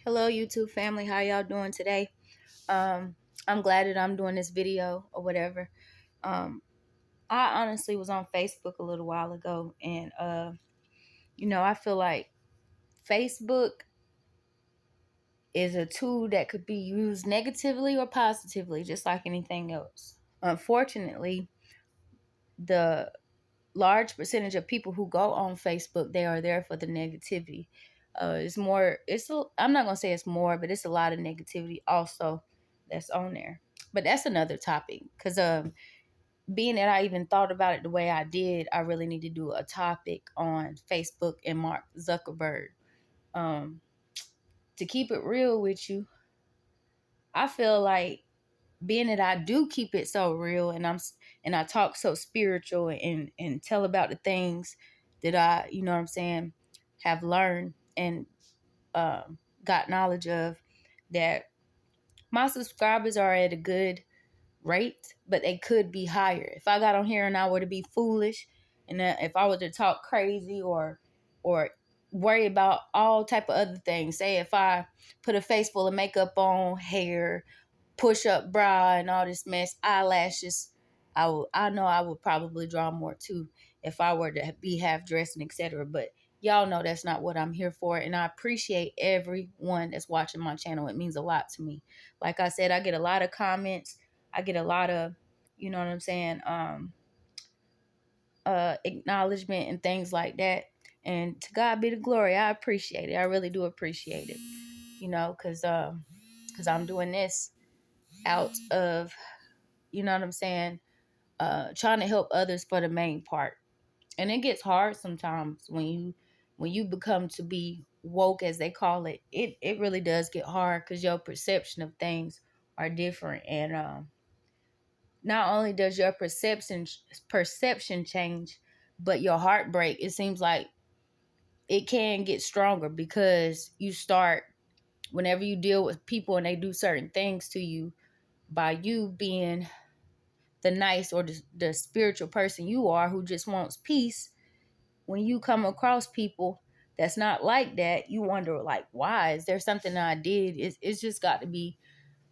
Hello, YouTube family. How y'all doing today? Um, I'm glad that I'm doing this video or whatever. Um, I honestly was on Facebook a little while ago, and I feel like Facebook is a tool that could be used negatively or positively, just like anything else. Unfortunately, the large percentage of people who go on Facebook, they are there for the negativity. It's more. I'm not gonna say it's more, but it's a lot of negativity also that's on there. But that's another topic. Cause being that I even thought about it the way I did, I really need to do a topic on Facebook and Mark Zuckerberg. Um, to keep it real with you, I feel like being that I do keep it so real, and I talk so spiritual and tell about the things that I, what I'm saying, have learned and got knowledge of, that my subscribers are at a good rate, but they could be higher. If I got on here and I were to be foolish, and if I were to talk crazy or worry about all type of other things, say if I put a face full of makeup on, hair, push up bra and all this mess, eyelashes, I know I would probably draw more too if I were to be half dressed and etc. But y'all know that's not what I'm here for, and I appreciate everyone that's watching my channel. It means a lot to me. Like I said, I get a lot of comments. I get a lot of, you know what I'm saying, acknowledgement and things like that. And to God be the glory. I appreciate it. I really do appreciate it. Because I'm doing this out of, you know what I'm saying, trying to help others for the main part. And it gets hard sometimes when you become to be woke, as they call it. It really does get hard because your perception of things are different. And not only does your perception change, but your heartbreak, it seems like it can get stronger because you start, whenever you deal with people and they do certain things to you, by you being the nice or the spiritual person you are who just wants peace, when you come across people that's not like that, you wonder, like, why? Is there something that I did? It's just got to be,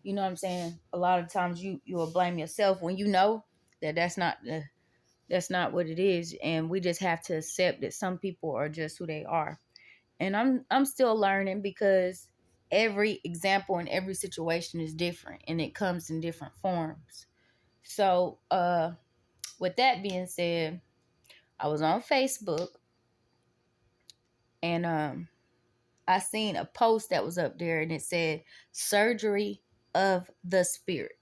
you know what I'm saying? A lot of times you will blame yourself when you know that that's not what it is, and we just have to accept that some people are just who they are. And I'm still learning because every example and every situation is different, and it comes in different forms. So, with that being said, I was on Facebook, and I seen a post that was up there, and it said surgery of the spirit.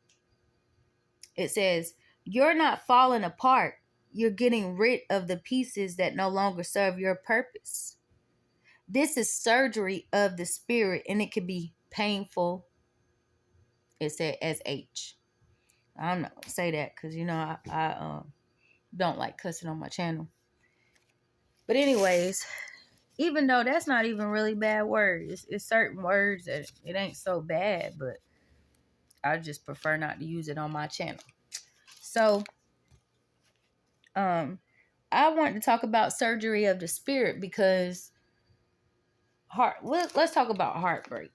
It says, you're not falling apart. You're getting rid of the pieces that no longer serve your purpose. This is surgery of the spirit, and it can be painful. It said SH. I'm not gonna say that because I don't like cussing on my channel. But anyways, even though that's not even really bad words, it's certain words that it ain't so bad, but I just prefer not to use it on my channel. So, I want to talk about surgery of the spirit because let's talk about heartbreak.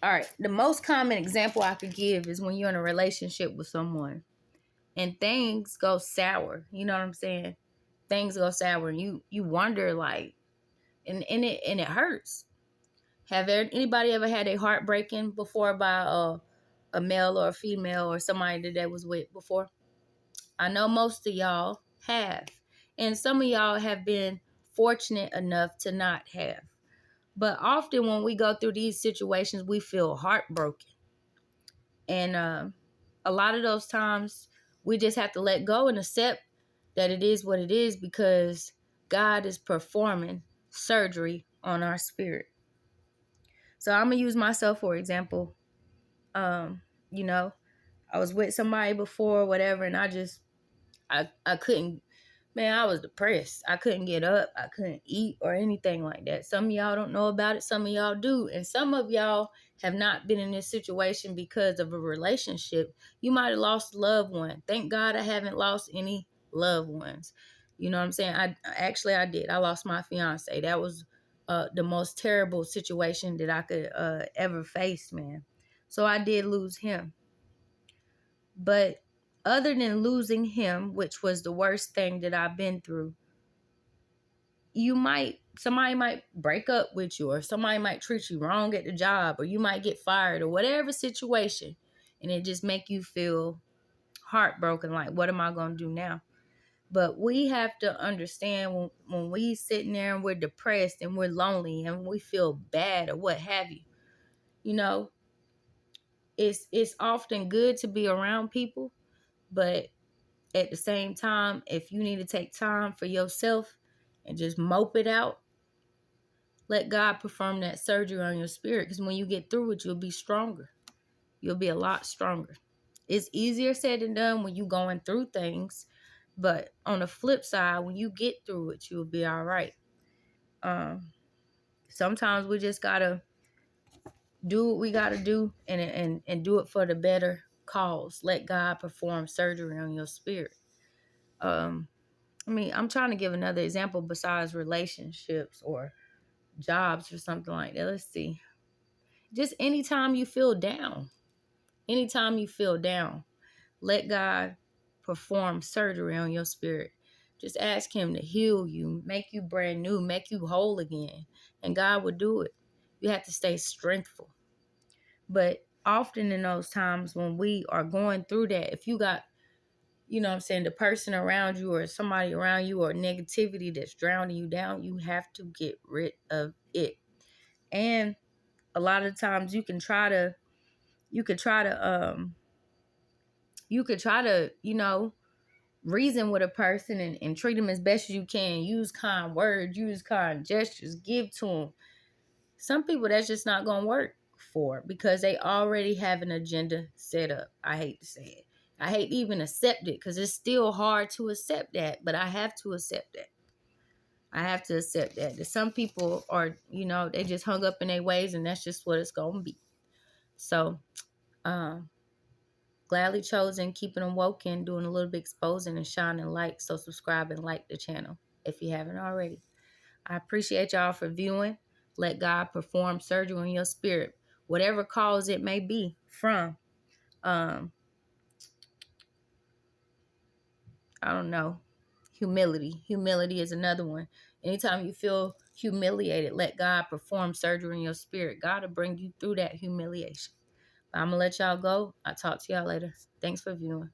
All right, the most common example I could give is when you're in a relationship with someone and things go sour. You know what I'm saying? Things go sour, and you wonder, like, and it hurts. Have anybody ever had a heartbreaking before by a male or a female or somebody that they was with before? I know most of y'all have. And some of y'all have been fortunate enough to not have. But often when we go through these situations, we feel heartbroken. And a lot of those times, we just have to let go and accept that it is what it is, because God is performing surgery on our spirit. So I'm going to use myself for example. Um, you know, I was with somebody before, whatever, and I couldn't, man, I was depressed. I couldn't get up. I couldn't eat or anything like that. Some of y'all don't know about it. Some of y'all do. And some of y'all have not been in this situation because of a relationship. You might have lost a loved one. Thank God I haven't lost any loved ones. You know what I'm saying? I did. I lost my fiance. That was the most terrible situation that I could ever face, man. So I did lose him. But other than losing him, which was the worst thing that I've been through, somebody might break up with you, or somebody might treat you wrong at the job, or you might get fired, or whatever situation, and it just make you feel heartbroken, like, what am I going to do now? But we have to understand, when we sitting there and we're depressed and we're lonely and we feel bad or what have you, you know, it's often good to be around people, but at the same time, if you need to take time for yourself and just mope it out, let God perform that surgery on your spirit, because when you get through it, you'll be stronger. You'll be a lot stronger. It's easier said than done when you're going through things, but on the flip side, when you get through it, you'll be all right. Sometimes we just gotta do what we gotta do, and do it for the better cause. Let God perform surgery on your spirit. I'm trying to give another example besides relationships or jobs or something like that. Let's see. Just anytime you feel down, let God perform surgery on your spirit. Just ask him to heal you, make you brand new, make you whole again, and God will do it. You have to stay strengthful. But often in those times when we are going through that, if you got, the person around you or somebody around you or negativity that's drowning you down, you have to get rid of it. And a lot of times you could try to, reason with a person, and treat them as best as you can. Use kind words, use kind gestures, give to them. Some people, that's just not going to work for, because they already have an agenda set up. I hate to say it. I hate to even accept it, because it's still hard to accept that, but I have to accept that. That some people are, they just hung up in their ways, and that's just what it's going to be. So, gladly chosen, keeping them woken, doing a little bit exposing and shining light. So subscribe and like the channel if you haven't already. I appreciate y'all for viewing. Let God perform surgery on your spirit, whatever cause it may be from. I don't know. Humility. Humility is another one. Anytime you feel humiliated, let God perform surgery in your spirit. God will bring you through that humiliation. I'm going to let y'all go. I'll talk to y'all later. Thanks for viewing.